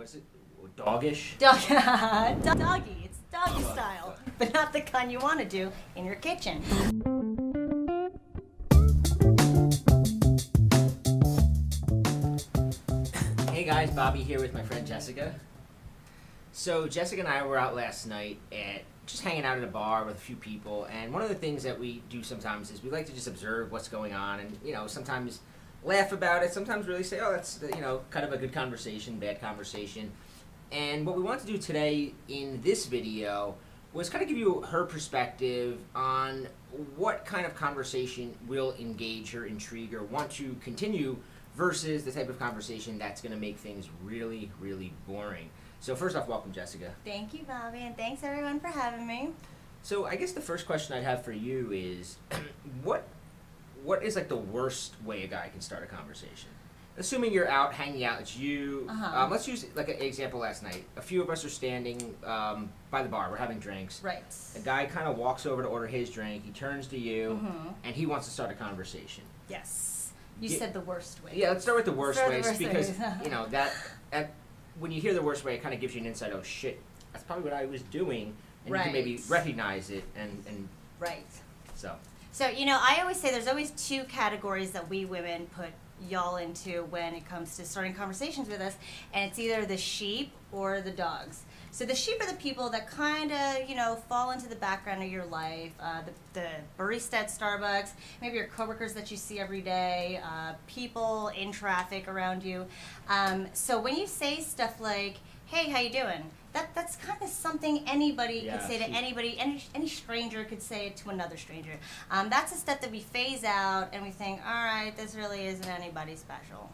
What's it? Doggish? Doggy. It's doggy style, but not the kind you want to do in your kitchen. Hey guys, Bobby here with my friend Jessica. So Jessica and I were out last night at just hanging out at a bar with a few people, and one of the things that we do sometimes is we like to just observe what's going on, and sometimes laugh about it, sometimes really say, oh, that's kind of a good conversation, bad conversation. And what we want to do today in this video was kind of give you her perspective on what kind of conversation will engage her, intrigue her, want to continue versus the type of conversation that's going to make things really, really boring. So first off, welcome, Jessica. Thank you, Bobby, and thanks everyone for having me. So I guess the first question I'd have for you is, what is like the worst way a guy can start a conversation? Assuming you're out, hanging out, it's you. Let's use like an example last night. A few of us are standing by the bar. We're having drinks. Right. A guy kind of walks over to order his drink. He turns to you, and he wants to start a conversation. Yes. You said the worst way. Yeah, let's start with the worst ways because, ways. that when you hear the worst way, it kind of gives you an insight, oh shit, that's probably what I was doing. And you can maybe recognize it and Right. So, I always say there's always two categories that we women put y'all into when it comes to starting conversations with us, and it's either the sheep or the dogs. So the sheep are the people that kind of, fall into the background of your life, the barista at Starbucks, maybe your coworkers that you see every day, people in traffic around you. So when you say stuff like, hey, how you doing? That's kind of something anybody could say to anybody. Any stranger could say it to another stranger. That's a step that we phase out and we think, all right, this really isn't anybody special.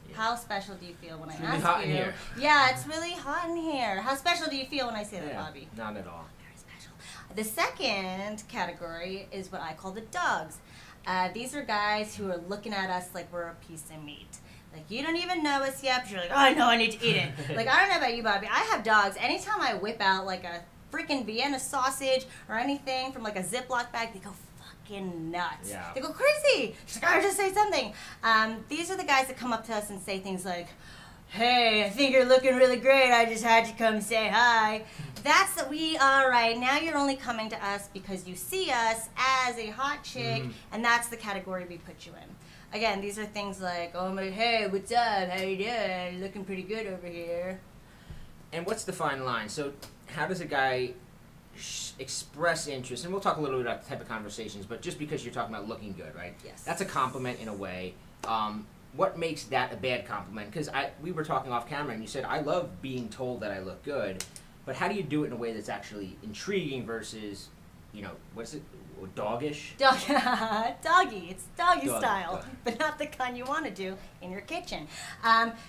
Yeah. How special do you feel when I really ask hot you? In here. Yeah, it's really hot in here. How special do you feel when I say that, Bobby? Not at all. Very special. The second category is what I call the dogs. These are guys who are looking at us like we're a piece of meat. Like, you don't even know us yet, but you're like, oh, I know I need to eat it. Like, I don't know about you, Bobby. I have dogs. Anytime I whip out, like, a freaking Vienna sausage or anything from, like, a Ziploc bag, they go fucking nuts. Yeah. They go crazy. She's like, I just say something. These are the guys that come up to us and say things like, hey, I think you're looking really great. I just had to come say hi. That's that we are right. Now you're only coming to us because you see us as a hot chick, and that's the category we put you in. Again, these are things like, oh my, hey, what's up? How you doing? Looking pretty good over here. And what's the fine line? So how does a guy express interest? And we'll talk a little bit about the type of conversations, but just because you're talking about looking good, right? Yes. That's a compliment in a way. What makes that a bad compliment? Because we were talking off camera, and you said, I love being told that I look good, but how do you do it in a way that's actually intriguing versus, what's it? Doggish? Doggy. It's doggy style, Doggy. but not the kind you want to do in your kitchen.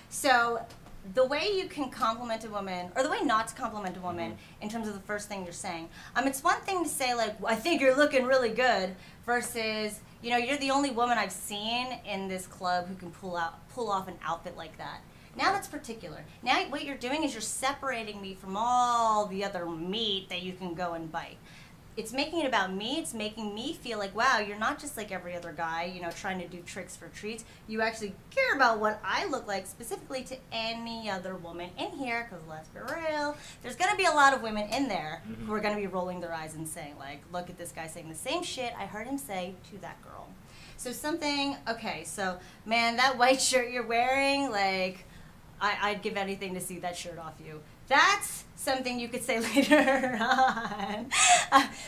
So the way you can compliment a woman, or the way not to compliment a woman in terms of the first thing you're saying, it's one thing to say, like, I think you're looking really good, versus, you're the only woman I've seen in this club who can pull off an outfit like that. Now that's particular. Now what you're doing is you're separating me from all the other meat that you can go and bite. It's making it about me. It's making me feel like, wow, you're not just like every other guy, trying to do tricks for treats. You actually care about what I look like specifically to any other woman in here, because let's be real, there's going to be a lot of women in there who are going to be rolling their eyes and saying, like, look at this guy saying the same shit I heard him say to that girl. So man, that white shirt you're wearing, like, I'd give anything to see that shirt off you. That's something you could say later on.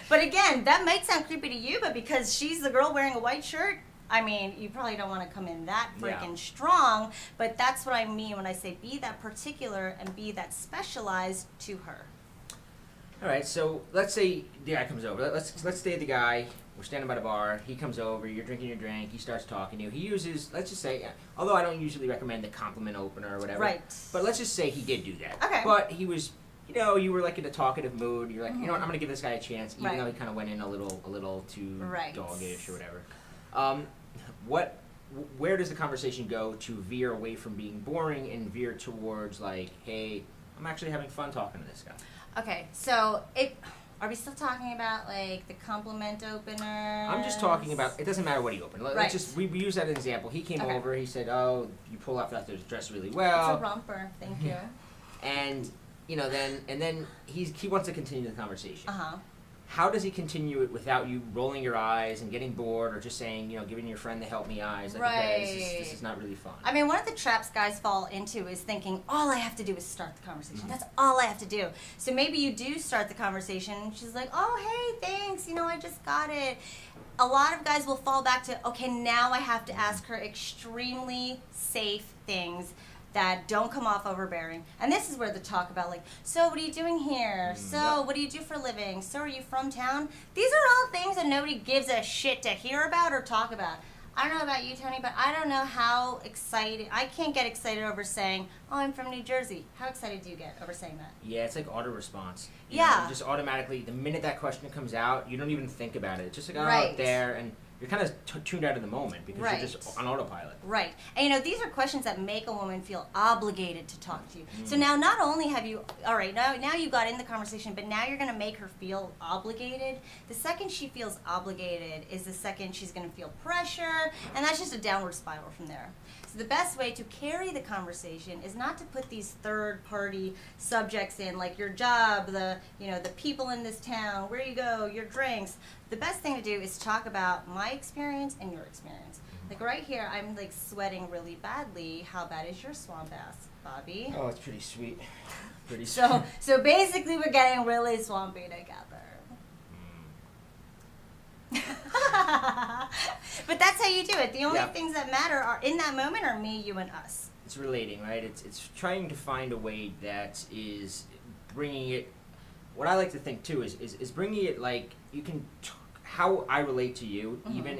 But again, that might sound creepy to you, but because she's the girl wearing a white shirt, you probably don't want to come in that freaking strong, but that's what I mean when I say be that particular and be that specialized to her. All right, so let's say the guy comes over. Let's say the guy, we're standing by the bar, he comes over, you're drinking your drink, he starts talking to you. He uses, let's just say, although I don't usually recommend the compliment opener or whatever. Right. But let's just say he did do that. Okay. But he was, you were like in a talkative mood. You're like, you know what, I'm going to give this guy a chance, even though he kind of went in a little too doggish or whatever. Where does the conversation go to veer away from being boring and veer towards like, hey, I'm actually having fun talking to this guy? Okay, so are we still talking about like the compliment opener? I'm just talking about, it doesn't matter what he opened. Let's just, we use that as an example. He came over, he said, oh, you pull off that dress really well. It's a romper, thank you. And then he wants to continue the conversation. Uh-huh. How does he continue it without you rolling your eyes and getting bored, or just saying, giving your friend the help me eyes? Like, okay, this is not really fun. I mean, one of the traps guys fall into is thinking, all I have to do is start the conversation. That's all I have to do. So maybe you do start the conversation, and she's like, oh, hey, thanks, I just got it. A lot of guys will fall back to, okay, now I have to ask her extremely safe things that don't come off overbearing. And this is where the talk about, like, so what are you doing here? So what do you do for a living? So are you from town? These are all things that nobody gives a shit to hear about or talk about. I don't know about you, Tony, but I don't know how excited, I can't get excited over saying, oh, I'm from New Jersey. How excited do you get over saying that? Yeah, it's like auto response. You just automatically, the minute that question comes out, you don't even think about it. It's just like, out there, and you're kind of tuned out of the moment because you're just on autopilot. Right. And these are questions that make a woman feel obligated to talk to you. So now not only have you, all right, now you got in the conversation, but now you're going to make her feel obligated. The second she feels obligated is the second she's going to feel pressure, and that's just a downward spiral from there. So the best way to carry the conversation is not to put these third-party subjects in, like your job, the people in this town, where you go, your drinks. The best thing to do is talk about my experience and your experience. Like right here, I'm like sweating really badly. How bad is your swan bath, Bobby? Oh, it's pretty sweet. Pretty sweet. So basically, we're getting really swampy together. But that's how you do it. The only things that matter are in that moment are me, you, and us. It's relating, right? It's trying to find a way that is bringing it. What I like to think too is bringing it like you can how I relate to you, even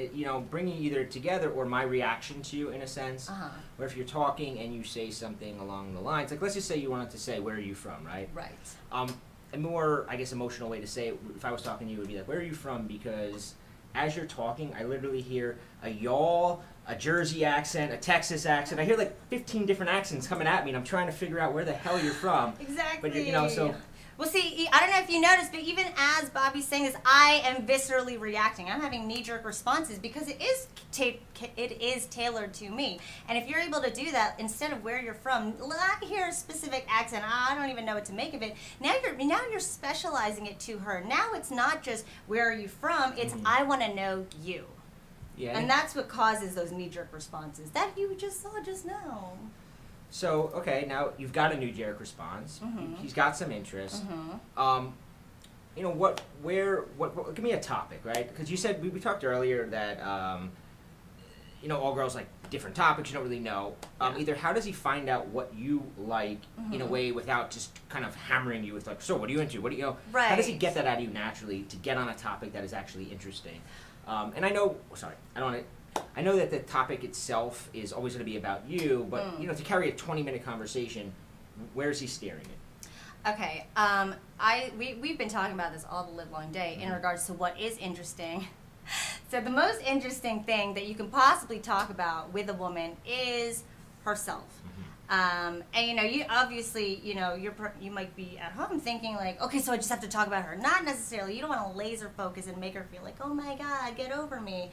bringing either together or my reaction to you in a sense. Where if you're talking and you say something along the lines, like let's just say you wanted to say, where are you from, right? Right. A more, I guess, emotional way to say it, if I was talking to you, would be like, where are you from? Because as you're talking, I literally hear a y'all, a Jersey accent, a Texas accent. I hear like 15 different accents coming at me, and I'm trying to figure out where the hell you're from. Exactly. But so. Well, see, I don't know if you noticed, but even as Bobby's saying this, I am viscerally reacting. I'm having knee-jerk responses because it is tailored to me. And if you're able to do that, instead of where you're from, I hear a specific accent, I don't even know what to make of it. Now you're specializing it to her. Now it's not just where are you from, it's I want to know you. Yeah. And that's what causes those knee-jerk responses that you just saw just now. So, okay, now you've got a knee-jerk response. He's got some interest. Give me a topic, right? Because you said, we talked earlier that, all girls like different topics you don't really know. Either how does he find out what you like in a way without just kind of hammering you with like, so what are you into? What do you know? Right. How does he get that out of you naturally to get on a topic that is actually interesting? And I know, I know that the topic itself is always going to be about you, but to carry a 20-minute conversation, where is he steering it? Okay, we've been talking about this all the live long day in regards to what is interesting. So the most interesting thing that you can possibly talk about with a woman is herself. And you obviously, you might be at home thinking like, okay, so I just have to talk about her. Not necessarily. You don't want to laser focus and make her feel like, oh my God, get over me.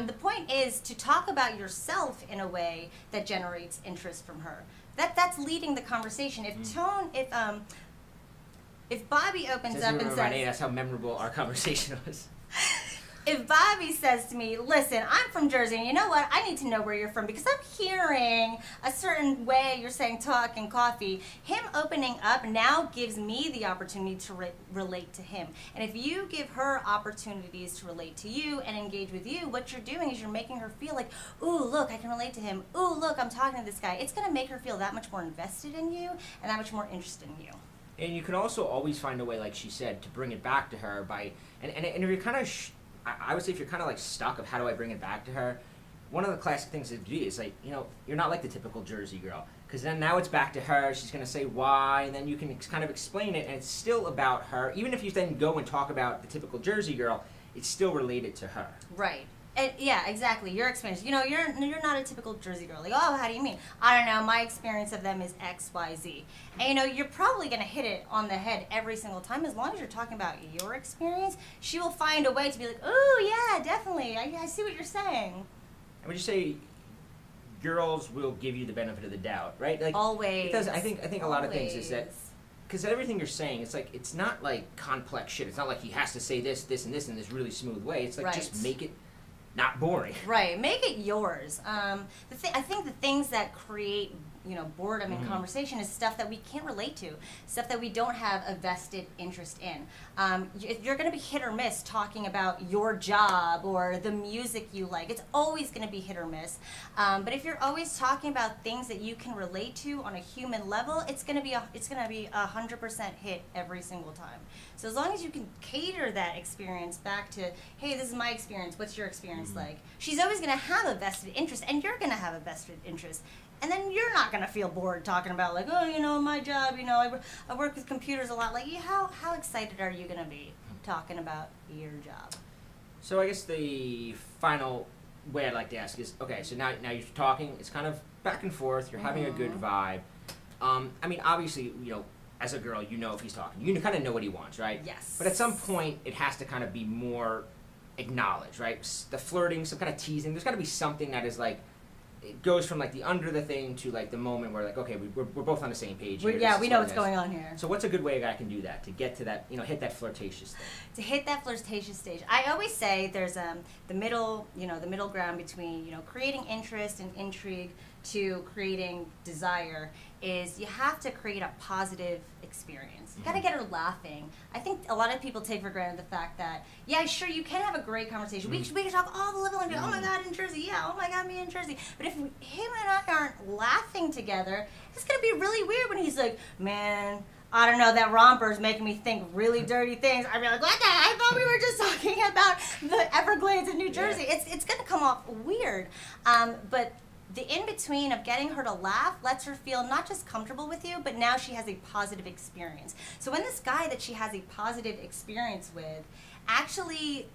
The point is to talk about yourself in a way that generates interest from her. That's leading the conversation. If Bobby opens up and says, that's how memorable our conversation was. If Bobby says to me, listen, I'm from Jersey, and you know what? I need to know where you're from because I'm hearing a certain way you're saying talk and coffee. Him opening up now gives me the opportunity to relate to him. And if you give her opportunities to relate to you and engage with you, what you're doing is you're making her feel like, ooh, look, I can relate to him. Ooh, look, I'm talking to this guy. It's going to make her feel that much more invested in you and that much more interested in you. And you can also always find a way, like she said, to bring it back to her by, and if you're kind of, I would say if you're kind of like stuck of how do I bring it back to her, one of the classic things to do is like, you're not like the typical Jersey girl. Because then now it's back to her, she's going to say why, and then you can kind of explain it, and it's still about her. Even if you then go and talk about the typical Jersey girl, it's still related to her. Right. And yeah, exactly. Your experience. You're not a typical Jersey girl. Like, oh, how do you mean? I don't know. My experience of them is X, Y, Z. And you're probably going to hit it on the head every single time. As long as you're talking about your experience, she will find a way to be like, oh, yeah, definitely. I see what you're saying. And would you say girls will give you the benefit of the doubt, right? Like, Always. Because I think a lot of things is that, Always. because everything you're saying, it's like, it's not like complex shit. It's not like he has to say this, this, and this in this really smooth way. It's like, Right. just make it not boring. Right, make it yours. I think the things that create, boredom in conversation is stuff that we can't relate to, stuff that we don't have a vested interest in. You're going to be hit or miss talking about your job or the music you like. It's always going to be hit or miss. But if you're always talking about things that you can relate to on a human level, it's going to be 100% hit every single time. So as long as you can cater that experience back to, hey, this is my experience. What's your experience like? She's always going to have a vested interest, and you're going to have a vested interest. And then you're not going to feel bored talking about, like, oh, my job, I work with computers a lot. Like, how excited are you going to be talking about your job? So I guess the final way I'd like to ask is, okay, so now you're talking, it's kind of back and forth, you're having a good vibe. I mean, obviously, as a girl, if he's talking. You kind of know what he wants, right? Yes. But at some point, it has to kind of be more acknowledged, right? The flirting, some kind of teasing. There's got to be something that is like, it goes from like the under the thing to like the moment where like, okay, we're both on the same page here. We know what's going on here. So what's a good way a guy can do that to get to that, hit that flirtatious thing? To hit that flirtatious stage, I always say there's the middle ground between creating interest and intrigue to creating desire is you have to create a positive experience. You gotta get her laughing. I think a lot of people take for granted the fact that, yeah, sure, you can have a great conversation. We can talk all the level and be, oh my God, in Jersey, yeah, oh my God, me in Jersey. But if him and I aren't laughing together, it's gonna be really weird when he's like, man, I don't know, that romper is making me think really dirty things. I'd be like, what the? I thought we were just talking about the Everglades in New Jersey. Yeah. It's gonna come off weird. But the in-between of getting her to laugh lets her feel not just comfortable with you, but now she has a positive experience. So when this guy that she has a positive experience with actually,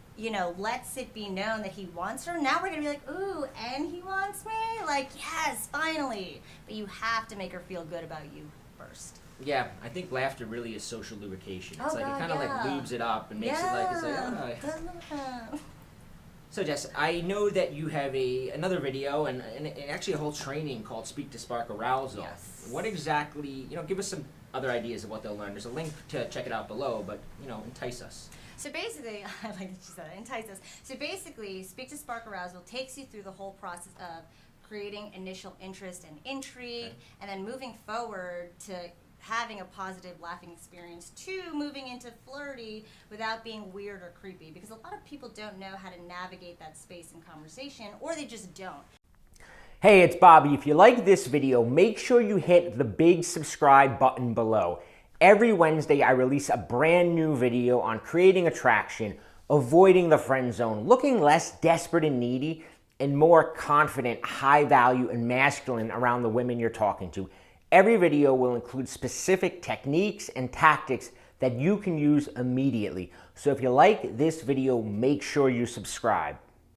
lets it be known that he wants her, now we're going to be like, ooh, and he wants me? Like, yes, finally. But you have to make her feel good about you first. Yeah, I think laughter really is social lubrication. It's Oh, like God, it kind of like lubes it up and makes it like, it's like, oh. So Jess, I know that you have another video and actually a whole training called Speak to Spark Arousal. Yes. What exactly, give us some other ideas of what they'll learn. There's a link to check it out below, but, entice us. So basically, I like that you said that, entice us. So basically, Speak to Spark Arousal takes you through the whole process of creating initial interest and intrigue, and then moving forward to having a positive laughing experience to moving into flirty without being weird or creepy, because a lot of people don't know how to navigate that space in conversation, or they just don't. Hey, it's Bobby. If you like this video, make sure you hit the big subscribe button below. Every Wednesday, I release a brand new video on creating attraction, avoiding the friend zone, looking less desperate and needy, and more confident, high value, and masculine around the women you're talking to. Every video will include specific techniques and tactics that you can use immediately. So if you like this video, make sure you subscribe.